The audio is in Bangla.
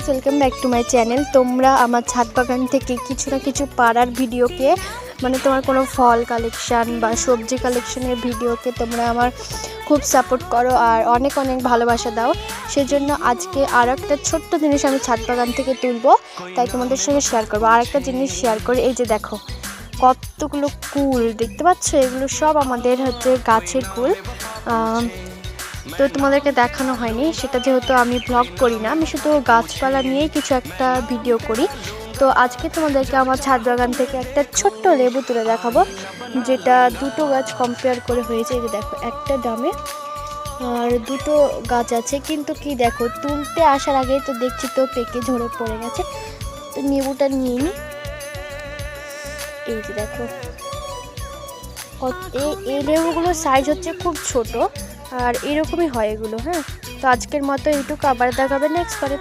Welcome back to my channel. তোমরা আমার ছাদ বাগান থেকে কিছু না কিছু পাড়ার ভিডিওকে, মানে তোমার কোনো ফল কালেকশান বা সবজি কালেকশানের ভিডিওকে তোমরা আমার খুব সাপোর্ট করো আর অনেক অনেক ভালোবাসা দাও। সেজন্য আজকে আর একটা ছোট্ট জিনিস আমি ছাদ বাগান থেকে তুলবো, তাই তোমাদের সঙ্গে শেয়ার করবো। আর একটা জিনিস শেয়ার করি, এই যে দেখো কতগুলো কুল দেখতে পাচ্ছ, এগুলো সব আমাদের হচ্ছে গাছের কুল। তো তোমাদেরকে দেখানো হয়নি, সেটা যেহেতু আমি ব্লগ করি না, আমি শুধু গাছপালা নিয়েই কিছু একটা ভিডিও করি। তো আজকে তোমাদেরকে আমার ছাদ বাগান থেকে একটা ছোট্ট লেবু তুলে দেখাবো, যেটা দুটো গাছ কম্পেয়ার করে হয়েছে। এই যে দেখো একটা ডামে আর দুটো গাছ আছে, কিন্তু কি দেখো তুলতে আসার আগেই তো দেখছি তো পেকে ঝরে পড়ে গেছে। তো লেবুটা নিয়ে নিই। এই যে দেখো এই লেবুগুলোর সাইজ হচ্ছে খুব ছোট, আর এরকমই হয় এগুলো। হ্যাঁ, তো আজকের মতো এইটুকু, আবার দেখাবে নেক্সট পরে।